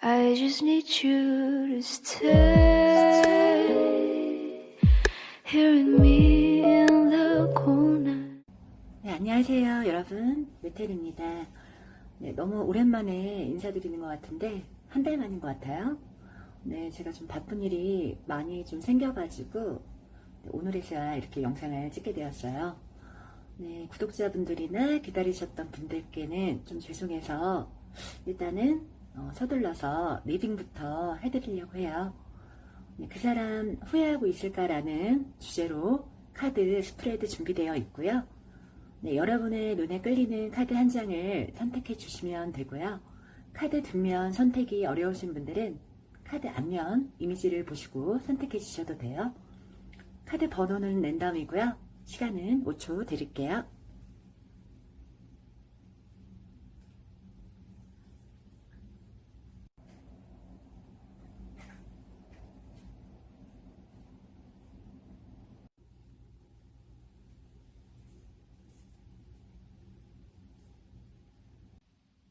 I just need you to stay here with me in the corner. 네, 안녕하세요 여러분, 메텔입니다. 네, 너무 오랜만에 인사드리는 것 같은데 한 달 만인 것 같아요. 네, 제가 좀 바쁜 일이 많이 좀 생겨가지고 오늘에서야 이렇게 영상을 찍게 되었어요. 네, 구독자분들이나 기다리셨던 분들께는 좀 죄송해서 일단은 서둘러서 리딩부터 해드리려고 해요. 네, 그 사람 후회하고 있을까라는 주제로 카드 스프레드 준비되어 있고요. 네, 여러분의 눈에 끌리는 카드 한 장을 선택해 주시면 되고요. 카드 뒷면 선택이 어려우신 분들은 카드 앞면 이미지를 보시고 선택해 주셔도 돼요. 카드 번호는 랜덤이고요. 시간은 5초 드릴게요.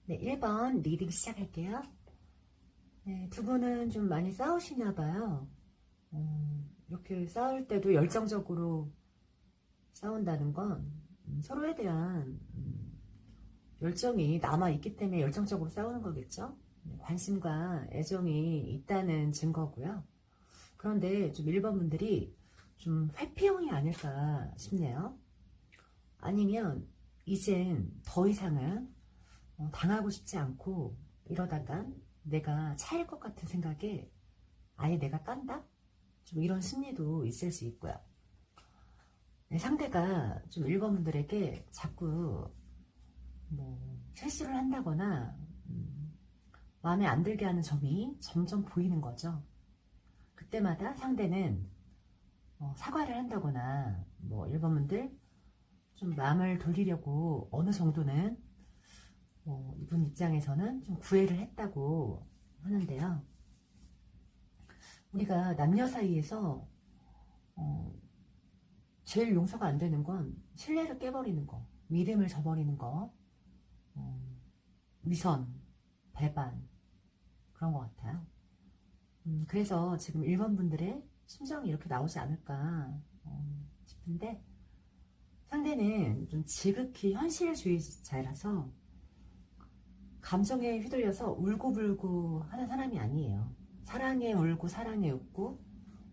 네, 1번 리딩 시작할게요. 네, 두 분은 좀 많이 싸우시나 봐요. 이렇게 싸울 때도 열정적으로 싸운다는 건 서로에 대한 열정이 남아있기 때문에 열정적으로 싸우는 거겠죠. 관심과 애정이 있다는 증거고요. 그런데 좀 1번 분들이 좀 회피형이 아닐까 싶네요. 아니면 이젠 더 이상은 당하고 싶지 않고 이러다가 내가 차일 것 같은 생각에 아예 내가 깐다? 좀 이런 심리도 있을 수 있고요. 네, 상대가 좀 1번 분들에게 자꾸 실수를 한다거나 마음에 안 들게 하는 점이 점점 보이는 거죠. 그때마다 상대는 사과를 한다거나 1번 분들 좀 마음을 돌리려고 어느 정도는 이분 입장에서는 좀 구애를 했다고 하는데요. 우리가 남녀 사이에서 제일 용서가 안 되는 건 신뢰를 깨버리는 거, 믿음을 저버리는 거, 위선, 배반, 그런 것 같아요. 그래서 지금 1번 분들의 심정이 이렇게 나오지 않을까 싶은데, 상대는 좀 지극히 현실주의자라서 감정에 휘둘려서 울고불고 하는 사람이 아니에요. 사랑에 울고 사랑에 웃고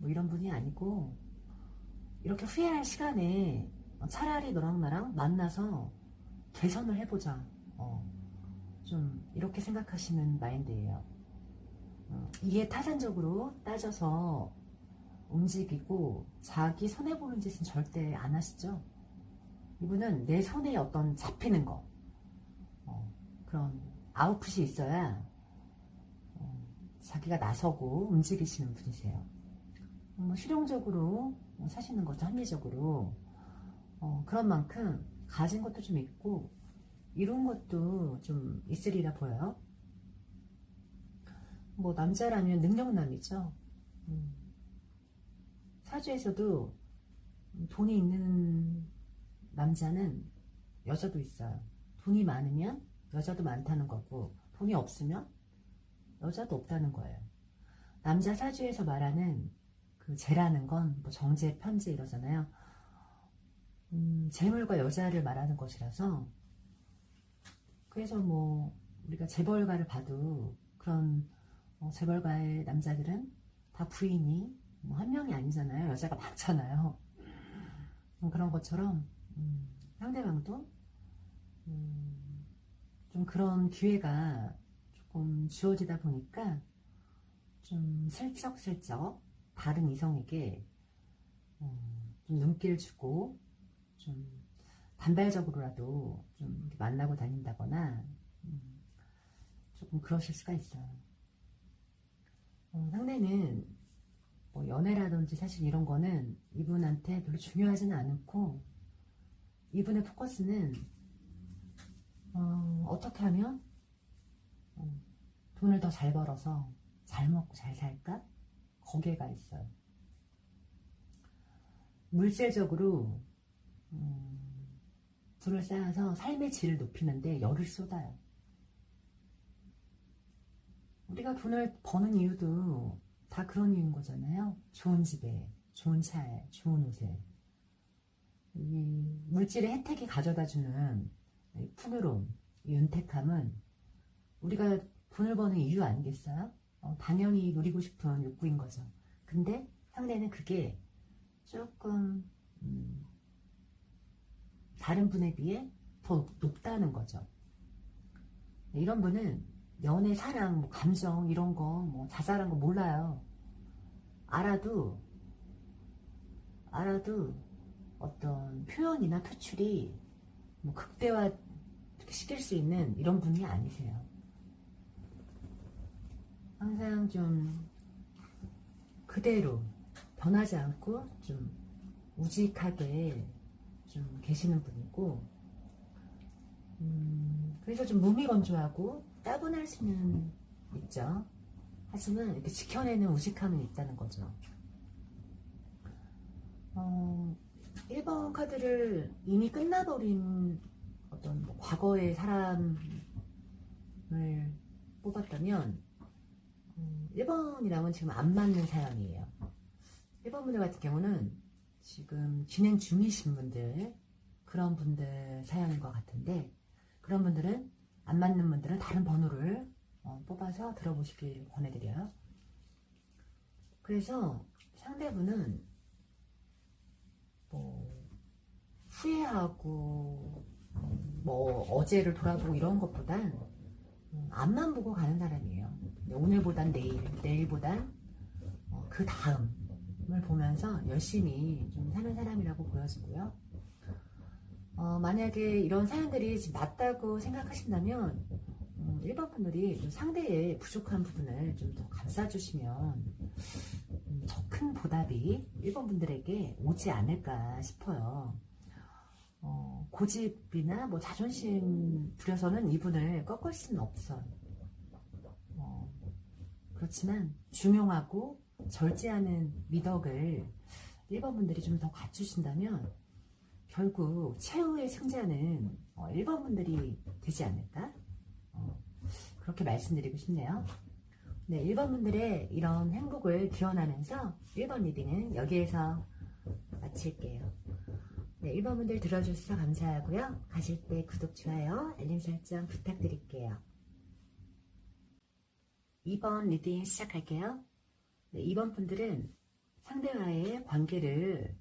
이런 분이 아니고, 이렇게 후회할 시간에 차라리 너랑 나랑 만나서 개선을 해보자, 좀 이렇게 생각하시는 마인드예요. 이해 타산적으로 따져서 움직이고 자기 손해보는 짓은 절대 안 하시죠. 이분은 내 손에 어떤 잡히는 거, 그런 아웃풋이 있어야 자기가 나서고 움직이시는 분이세요. 실용적으로 사시는 거죠. 합리적으로. 그런 만큼 가진 것도 좀 있고 이룬 것도 좀 있으리라 보여요. 남자라면 능력남이죠. 사주에서도 돈이 있는 남자는 여자도 있어요. 돈이 많으면 여자도 많다는 거고, 돈이 없으면 여자도 없다는 거예요. 남자 사주에서 말하는 그 재라는 건 정제, 편제 이러잖아요. 재물과 여자를 말하는 것이라서, 그래서 우리가 재벌가를 봐도 그런 재벌가의 남자들은 다 부인이 한 명이 아니잖아요. 여자가 많잖아요. 그런 것처럼 상대방도 좀 그런 기회가 조금 주어지다 보니까 좀 슬쩍슬쩍 다른 이성에게 좀 눈길 주고 좀 단발적으로라도 좀 만나고 다닌다거나 조금 그러실 수가 있어요. 상대는 연애라든지 사실 이런 거는 이분한테 별로 중요하지는 않고, 이분의 포커스는 어떻게 하면 돈을 더 잘 벌어서 잘 먹고 잘 살까? 거기에 가 있어요. 물질적으로 돈을 쌓아서 삶의 질을 높이는데 열을 쏟아요. 우리가 돈을 버는 이유도 다 그런 이유인 거잖아요. 좋은 집에, 좋은 차에, 좋은 옷에. 이 물질의 혜택이 가져다주는 이 푸르름, 이 윤택함은 우리가 돈을 버는 이유 아니겠어요? 당연히 누리고 싶은 욕구인 거죠. 근데 상대는 그게 조금 다른 분에 비해 더 높다는 거죠. 이런 분은 연애, 사랑, 뭐 감정 이런 거, 뭐 자잘한 거 몰라요. 알아도 어떤 표현이나 표출이 뭐 극대화 시킬 수 있는 이런 분이 아니세요. 항상 좀 그대로 변하지 않고 좀 우직하게 좀 계시는 분이고, 그래서 좀 무미건조하고 따분할 수는 있죠. 하지만 이렇게 지켜내는 우직함은 있다는 거죠. 1번 카드를 이미 끝나버린 어떤 뭐 과거의 사람을 뽑았다면 1번이랑은 지금 안 맞는 사연이에요. 1번 분들 같은 경우는 지금 진행 중이신 분들, 그런 분들 사연인 것 같은데, 그런 분들은, 안 맞는 분들은 다른 번호를 뽑아서 들어보시길 권해드려요. 그래서 상대분은 뭐 후회하고 뭐 어제를 돌아보고 이런 것보단 앞만 보고 가는 사람이에요. 오늘보단 내일, 내일보단 그 다음을 보면서 열심히 좀 사는 사람이라고 보여지고요. 만약에 이런 사연들이 지금 맞다고 생각하신다면 1번 분들이 좀 상대의 부족한 부분을 좀 더 감싸주시면 더 큰 보답이 1번 분들에게 오지 않을까 싶어요. 고집이나 뭐 자존심 부려서는 이분을 꺾을 수는 없어요. 그렇지만 중용하고 절제하는 미덕을 1번 분들이 좀 더 갖추신다면 결국 최후의 승자는 1번 분들이 되지 않을까? 그렇게 말씀드리고 싶네요. 네, 1번 분들의 이런 행복을 기원하면서 1번 리딩은 여기에서 마칠게요. 네, 1번 분들 들어주셔서 감사하고요. 가실 때 구독, 좋아요, 알림 설정 부탁드릴게요. 2번 리딩 시작할게요. 네, 2번 분들은 상대와의 관계를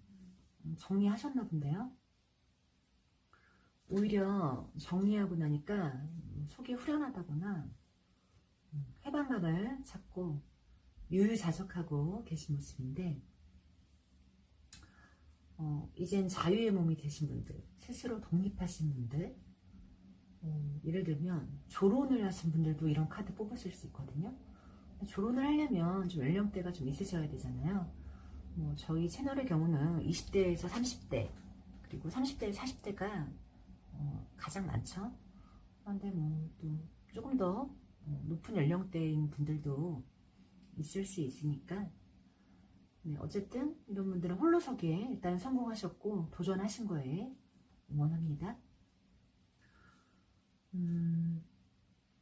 정리하셨나 본데요. 오히려 정리하고 나니까 속이 후련하다거나 해방감을 찾고 유유자적하고 계신 모습인데, 이젠 자유의 몸이 되신 분들, 스스로 독립하신 분들, 예를 들면 졸혼을 하신 분들도 이런 카드 뽑으실 수 있거든요. 졸혼을 하려면 좀 연령대가 좀 있으셔야 되잖아요. 뭐 저희 채널의 경우는 20대에서 30대, 그리고 30대에서 40대가 가장 많죠. 그런데 뭐 또 조금 더 높은 연령대인 분들도 있을 수 있으니까, 네, 어쨌든 이런 분들은 홀로서기에 일단 성공하셨고 도전하신 거에 응원합니다.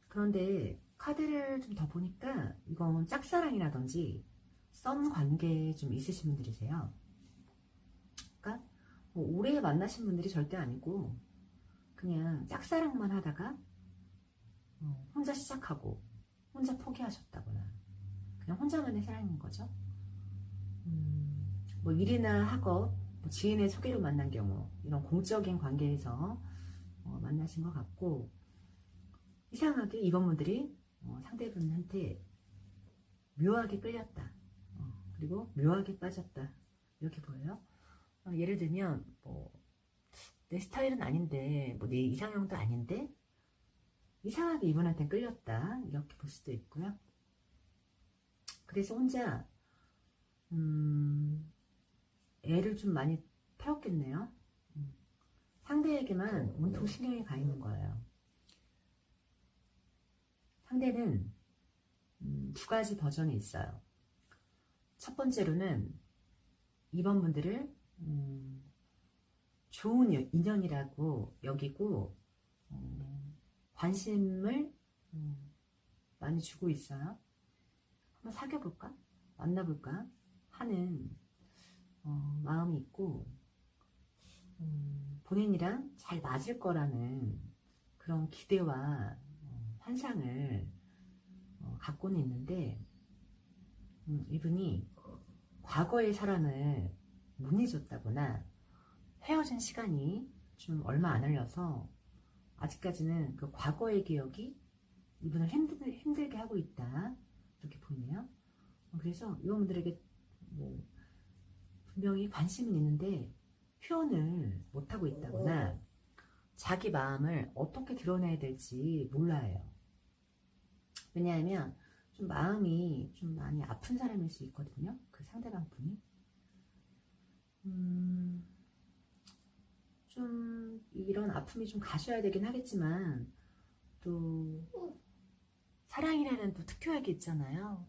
그런데 카드를 좀 더 보니까 이건 짝사랑이라든지 썸 관계에 좀 있으신 분들이세요. 그러니까 뭐 오래 만나신 분들이 절대 아니고 그냥 짝사랑만 하다가 혼자 시작하고 혼자 포기하셨다거나 그냥 혼자만의 사랑인 거죠. 뭐 일이나 학업, 뭐 지인의 소개로 만난 경우 이런 공적인 관계에서 만나신 것 같고, 이상하게 이번 분들이 상대분한테 묘하게 끌렸다, 그리고 묘하게 빠졌다, 이렇게 보여요. 예를 들면 뭐 내 스타일은 아닌데, 뭐 내 이상형도 아닌데 이상하게 이분한테 끌렸다, 이렇게 볼 수도 있고요. 그래서 혼자 애를 좀 많이 태웠겠네요. 상대에게만 온통 신경이 가 있는 거예요. 상대는 두 가지 버전이 있어요. 첫 번째로는 이번 분들을 좋은 인연이라고 여기고 관심을 많이 주고 있어요. 한번 사귀어볼까? 만나볼까? 하는 마음이 있고, 본인이랑 잘 맞을 거라는 그런 기대와 환상을 갖고는 있는데, 이분이 과거의 사랑을 못 잊었다거나 헤어진 시간이 좀 얼마 안 흘러서 아직까지는 그 과거의 기억이 이분을 힘들게 하고 있다, 이렇게 보이네요. 그래서 이분들에게 뭐 분명히 관심은 있는데 표현을 못하고 있다거나 자기 마음을 어떻게 드러내야 될지 몰라요. 왜냐하면 좀 마음이 좀 많이 아픈 사람일 수 있거든요, 그 상대방 분이. 좀 이런 아픔이 좀 가셔야 되긴 하겠지만, 또 사랑이라는 또 특효약이 있잖아요.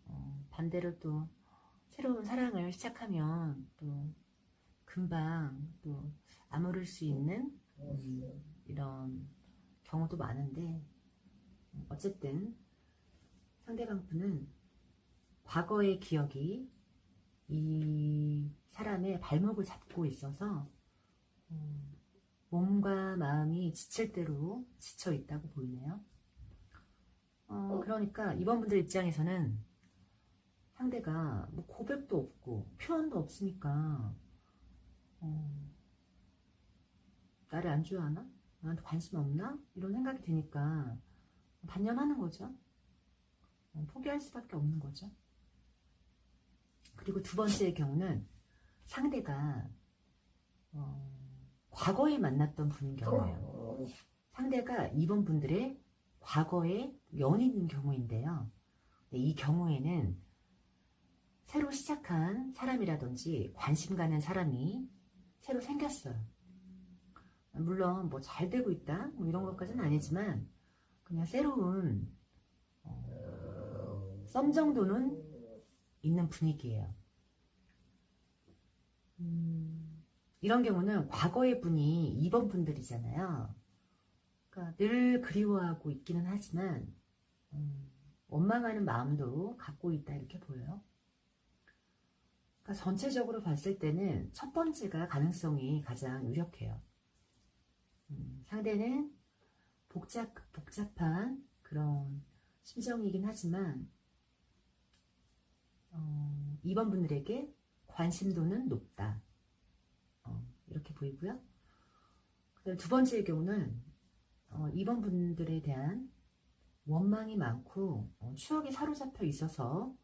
반대로 또 새로운 사랑을 시작하면 또 금방 또 아무를 수 있는 이런 경우도 많은데, 어쨌든 상대방 분은 과거의 기억이 이 사람의 발목을 잡고 있어서 몸과 마음이 지칠 대로 지쳐 있다고 보이네요. 그러니까 이번 분들 입장에서는 상대가 뭐 고백도 없고 표현도 없으니까 나를 안 좋아하나? 나한테 관심 없나? 이런 생각이 드니까 단념하는 거죠. 포기할 수밖에 없는 거죠. 그리고 두 번째의 경우는 상대가 과거에 만났던 분인 경우예요. 상대가 이번 분들의 과거의 연인인 경우인데요. 이 경우에는 새로 시작한 사람이라든지 관심 가는 사람이 새로 생겼어요. 물론 뭐 잘 되고 있다 뭐 이런 것까지는 아니지만 그냥 새로운 썸 정도는 있는 분위기예요. 이런 경우는 과거의 분이 이번 분들이잖아요. 그러니까 늘 그리워하고 있기는 하지만 원망하는 마음도 갖고 있다, 이렇게 보여요. 그러니까 전체적으로 봤을 때는 첫 번째가 가능성이 가장 유력해요. 상대는 복잡한 그런 심정이긴 하지만 이번 분들에게 관심도는 높다, 이렇게 보이고요. 그다음 두 번째의 경우는 이번 분들에 대한 원망이 많고 추억이 사로잡혀 있어서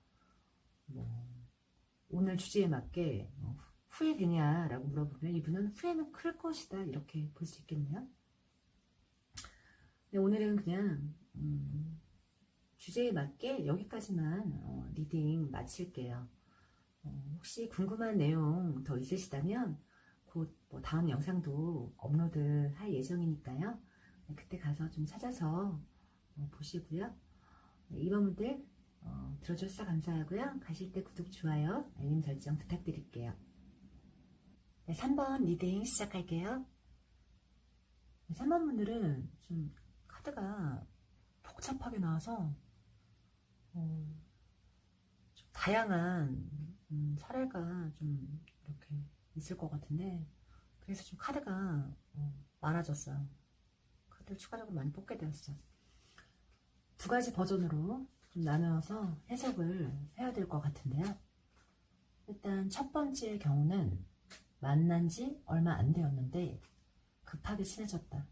오늘 주제에 맞게 후회되냐라고 물어보면 이분은 후회는 클 것이다, 이렇게 볼 수 있겠네요. 근데 오늘은 그냥 주제에 맞게 여기까지만 리딩 마칠게요. 혹시 궁금한 내용 더 있으시다면 곧 뭐 다음 영상도 업로드 할 예정이니까요. 그때 가서 좀 찾아서 보시고요. 이번 분들 들어주셔서 감사하고요. 가실 때 구독, 좋아요, 알림 설정 부탁드릴게요. 네, 3번 리딩 시작할게요. 3번 분들은 좀 카드가 복잡하게 나와서 좀 다양한 사례가 좀 이렇게 있을 것 같은데, 그래서 좀 카드가 많아졌어요. 카드를 추가적으로 많이 뽑게 되었어요. 두 가지 버전으로 좀 나누어서 해석을 해야 될 것 같은데요. 일단 첫 번째의 경우는 만난 지 얼마 안 되었는데 급하게 친해졌다.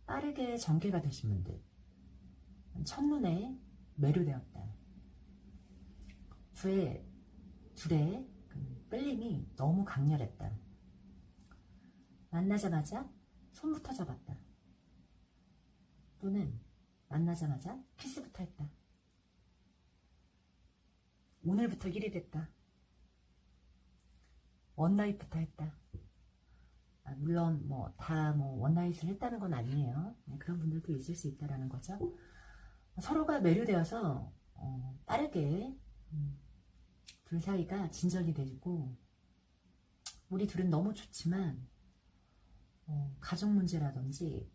빠르게 전개가 되신 분들, 첫눈에 매료되었다. 둘의 그 끌림이 너무 강렬했다. 만나자마자 손부터 잡았다. 또는 만나자마자 키스부터 했다. 오늘부터 1이 됐다. 원나잇부터 했다. 물론 다 원나잇을 했다는 건 아니에요. 그런 분들도 있을 수 있다라는 거죠. 서로가 매료되어서 빠르게 둘 사이가 진전이 되고, 우리 둘은 너무 좋지만 가족 문제라든지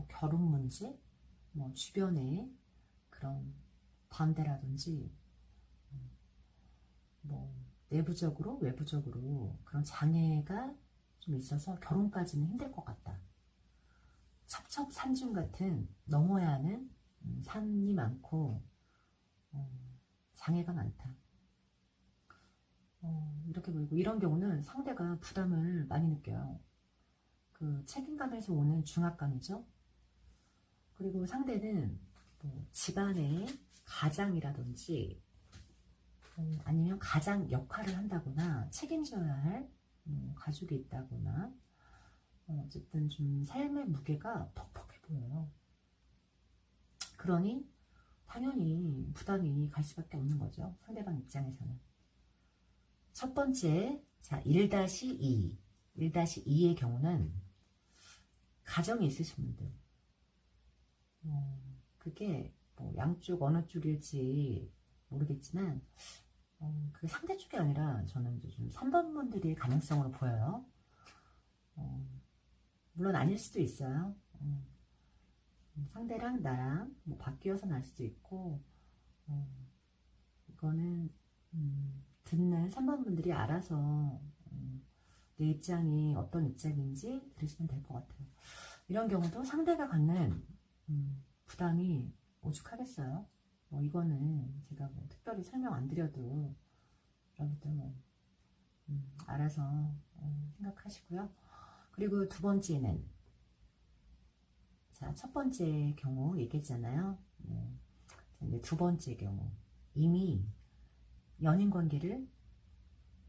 결혼 문제, 주변에 그런 반대라든지 뭐 내부적으로 외부적으로 그런 장애가 좀 있어서 결혼까지는 힘들 것 같다. 첩첩산중 같은 넘어야 하는 산이 많고 장애가 많다. 이렇게 보이고, 이런 경우는 상대가 부담을 많이 느껴요. 그 책임감에서 오는 중압감이죠. 그리고 상대는 뭐 집안의 가장이라든지 아니면 가장 역할을 한다거나 책임져야 할 가족이 있다거나 어쨌든 좀 삶의 무게가 퍽퍽해 보여요. 그러니 당연히 부담이 갈 수밖에 없는 거죠. 상대방 입장에서는. 첫 번째, 자, 1-2. 1-2의 경우는 가정이 있으신 분들. 그게 뭐 양쪽 어느 쪽일지 모르겠지만, 그게 상대 쪽이 아니라 저는 좀 3번 분들이 가능성으로 보여요. 물론 아닐 수도 있어요. 상대랑 나랑 뭐 바뀌어서 날 수도 있고, 이거는 듣는 3번 분들이 알아서 내 입장이 어떤 입장인지 들으시면 될 것 같아요. 이런 경우도 상대가 갖는 부담이 오죽하겠어요. 뭐 이거는 제가 뭐 특별히 설명 안 드려도 여러분들 뭐 알아서 생각하시고요. 그리고 두 번째는, 자, 첫 번째 경우 얘기했잖아요. 네. 자, 두 번째 경우, 이미 연인 관계를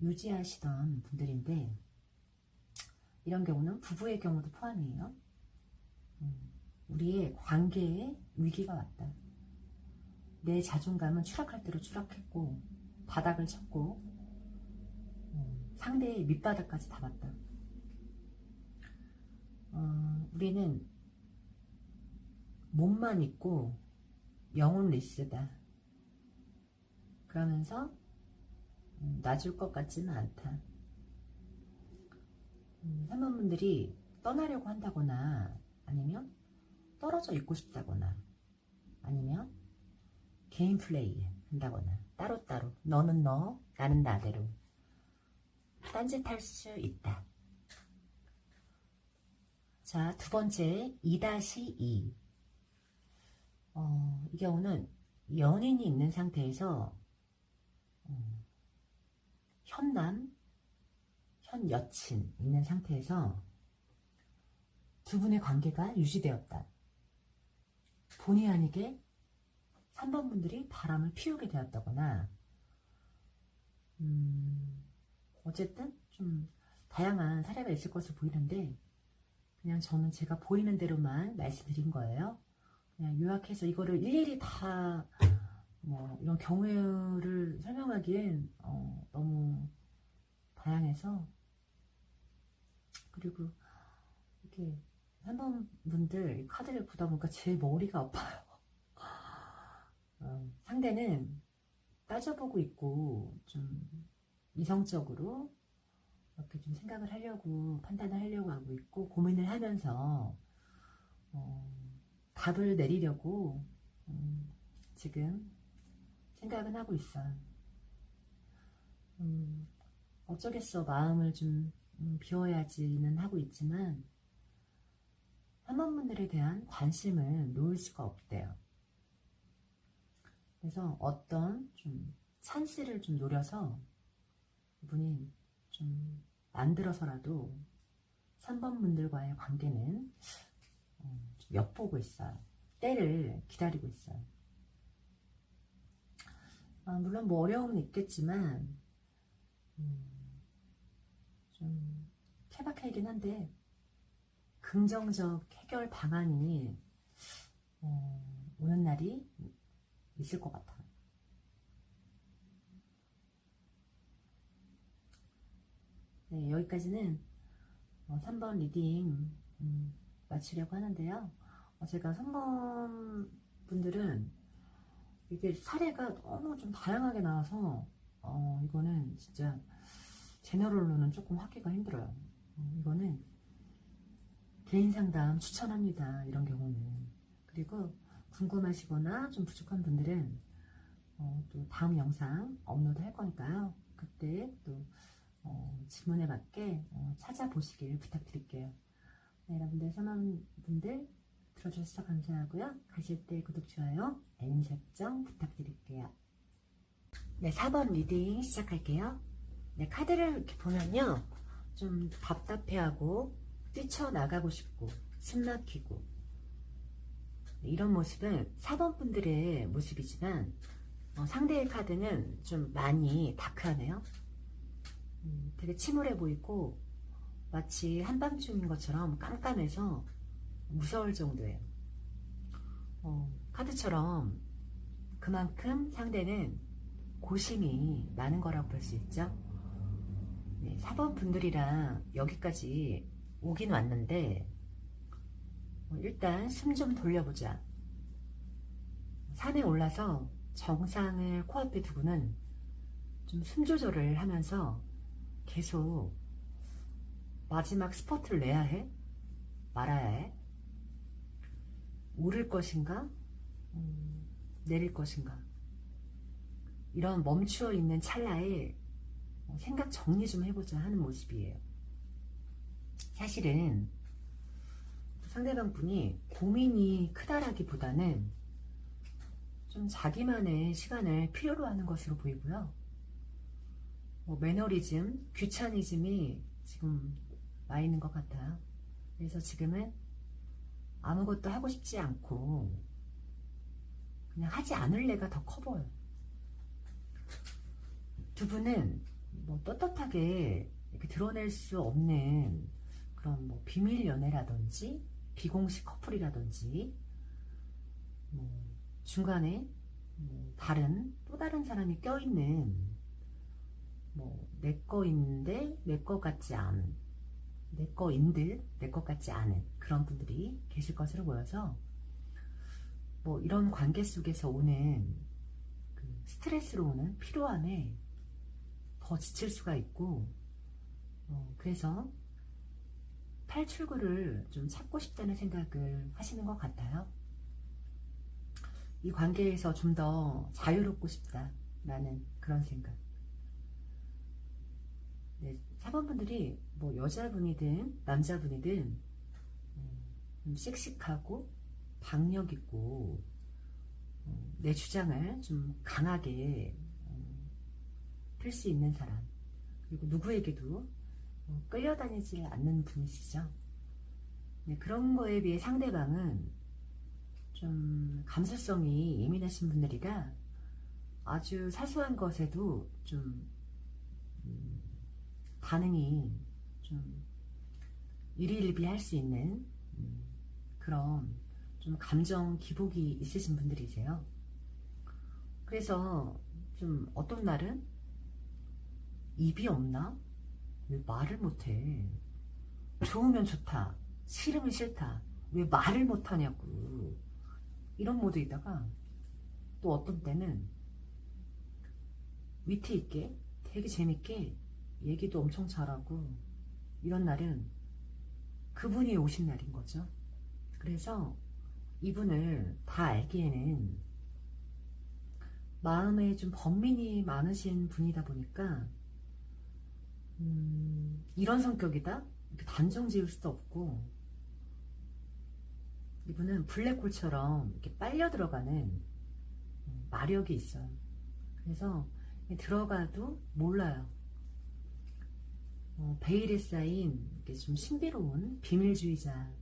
유지하시던 분들인데, 이런 경우는 부부의 경우도 포함이에요. 우리의 관계에 위기가 왔다. 내 자존감은 추락할 대로 추락했고, 바닥을 쳤고, 상대의 밑바닥까지 다 봤다. 우리는 몸만 있고 영혼 리스다. 그러면서 놔줄 것 같지는 않다. 3번분들이 떠나려고 한다거나, 아니면 떨어져 있고 싶다거나, 아니면 개인 플레이 한다거나, 따로따로 너는 너, 나는 나대로 딴짓할 수 있다. 자, 두 번째 2-2. 이 경우는 연인이 있는 상태에서 현남, 현 여친 있는 상태에서 두 분의 관계가 유지되었다. 본의 아니게 3번 분들이 바람을 피우게 되었다거나, 어쨌든 좀 다양한 사례가 있을 것으로 보이는데, 그냥 저는 제가 보이는 대로만 말씀드린 거예요. 그냥 요약해서 이거를 일일이 다 뭐 이런 경우를 설명하기엔 너무 다양해서, 그리고 이렇게 3번 분들 카드를 보다 보니까 제 머리가 아파요. 상대는 따져보고 있고 좀 이성적으로 이렇게 좀 생각을 하려고, 판단을 하려고 하고 있고, 고민을 하면서 답을 내리려고 지금 생각은 하고 있어요. 어쩌겠어, 마음을 좀 비워야지는 하고 있지만 3번 분들에 대한 관심을 놓을 수가 없대요. 그래서 어떤 좀 찬스를 좀 노려서 이분이 좀 만들어서라도 3번 분들과의 관계는 좀 엿보고 있어요. 때를 기다리고 있어요. 물론 뭐 어려움은 있겠지만 좀 케바케이긴 한데 긍정적 해결 방안이 오는 날이 있을 것 같아요. 네, 여기까지는 3번 리딩 마치려고 하는데요. 제가 3번 분들은 이게 사례가 너무 좀 다양하게 나와서 이거는 진짜 제너럴로는 조금 하기가 힘들어요. 이거는 개인 상담 추천합니다. 이런 경우는. 그리고 궁금하시거나 좀 부족한 분들은 또 다음 영상 업로드 할 거니까요. 그때 또 질문에 맞게 찾아보시길 부탁드릴게요. 네, 여러분들 선원분들 들어주셔서 감사하고요. 가실 때 구독, 좋아요, 알림 설정 부탁드릴게요. 네, 4번 리딩 시작할게요. 네, 카드를 이렇게 보면요, 좀 답답해하고 뛰쳐나가고 싶고 숨막히고, 네, 이런 모습은 4번 분들의 모습이지만 상대의 카드는 좀 많이 다크하네요. 되게 침울해 보이고 마치 한밤중인 것처럼 깜깜해서 무서울 정도예요. 카드처럼 그만큼 상대는 고심이 많은 거라고 볼 수 있죠. 네, 4번 분들이랑 여기까지 오긴 왔는데 일단 숨 좀 돌려보자. 산에 올라서 정상을 코앞에 두고는 좀 숨 조절을 하면서 계속 마지막 스퍼트를 내야 해? 말아야 해? 오를 것인가? 내릴 것인가? 이런 멈추어 있는 찰나에 생각 정리 좀 해보자 하는 모습이에요. 사실은 상대방 분이 고민이 크다라기보다는 좀 자기만의 시간을 필요로 하는 것으로 보이고요. 매너리즘, 귀차니즘이 지금 와 있는 것 같아요. 그래서 지금은 아무것도 하고 싶지 않고 그냥 하지 않을래가 더 커 보여요. 두 분은 떳떳하게 이렇게 드러낼 수 없는 그런 비밀 연애라든지 비공식 커플이라든지 중간에 또 다른 사람이 껴있는 내 거인데 내 거 같지 않은, 내 거인 듯 내 것 같지 않은 그런 분들이 계실 것으로 보여서 이런 관계 속에서 오는 그 스트레스로 오는 피로함에 더 지칠 수가 있고 그래서 탈출구를 좀 찾고 싶다는 생각을 하시는 것 같아요. 이 관계에서 좀 더 자유롭고 싶다라는 그런 생각. 네, 4번 분들이 여자분이든 남자분이든 좀 씩씩하고 박력있고 내 주장을 좀 강하게 펼 수 있는 사람, 그리고 누구에게도 끌려다니지 않는 분이시죠. 네, 그런 거에 비해 상대방은 좀 감수성이 예민하신 분들이라 아주 사소한 것에도 좀 반응이 좀 일희일비할 수 있는 그런 좀 감정 기복이 있으신 분들이세요. 그래서 좀 어떤 날은 입이 없나? 왜 말을 못해? 좋으면 좋다, 싫으면 싫다, 왜 말을 못하냐고, 이런 모드이다가 또 어떤 때는 위트 있게 되게 재밌게 얘기도 엄청 잘하고, 이런 날은 그분이 오신 날인 거죠. 그래서 이분을 다 알기에는 마음에 좀 번민이 많으신 분이다 보니까 이런 성격이다 이렇게 단정 지을 수도 없고, 이분은 블랙홀처럼 이렇게 빨려 들어가는 마력이 있어요. 그래서 들어가도 몰라요. 베일에 쌓인 이렇게 좀 신비로운 비밀주의자처럼,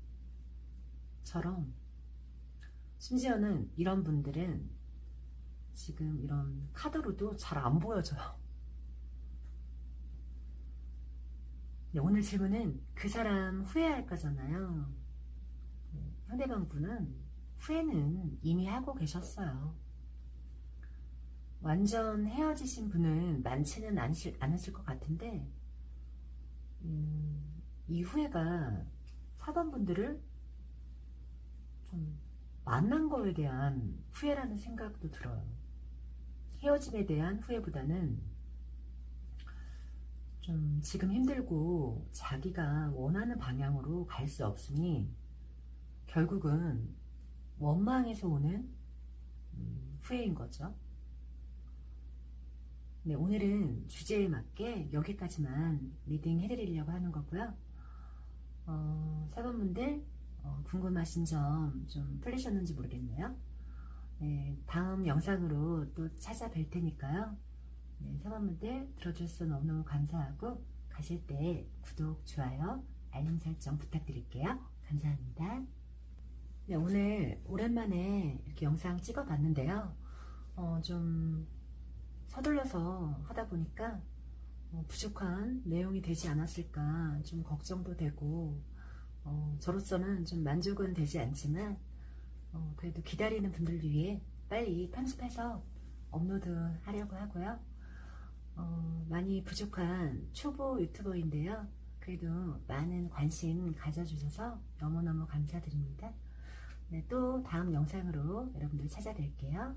심지어는 이런 분들은 지금 이런 카드로도 잘 안 보여져요. 네, 오늘 질문은 그 사람 후회할까잖아요. 네, 상대방 분은 후회는 이미 하고 계셨어요. 완전 헤어지신 분은 많지는 않으실 것 같은데 이 후회가 4번 분들을 좀 만난 거에 대한 후회라는 생각도 들어요. 헤어짐에 대한 후회보다는 좀 지금 힘들고 자기가 원하는 방향으로 갈 수 없으니 결국은 원망에서 오는 후회인 거죠. 네, 오늘은 주제에 맞게 여기까지만 리딩 해드리려고 하는 거고요. 사번분들 궁금하신 점 좀 풀리셨는지 모르겠네요. 네, 다음 영상으로 또 찾아뵐 테니까요. 네, 사번분들 들어주셔서 너무너무 감사하고 가실 때 구독, 좋아요, 알림 설정 부탁드릴게요. 감사합니다. 네, 오늘 오랜만에 이렇게 영상 찍어봤는데요. 좀 서둘러서 하다 보니까 부족한 내용이 되지 않았을까 좀 걱정도 되고 저로서는 좀 만족은 되지 않지만 그래도 기다리는 분들을 위해 빨리 편집해서 업로드 하려고 하고요. 많이 부족한 초보 유튜버인데요. 그래도 많은 관심 가져주셔서 너무너무 감사드립니다. 네, 또 다음 영상으로 여러분들 찾아뵐게요.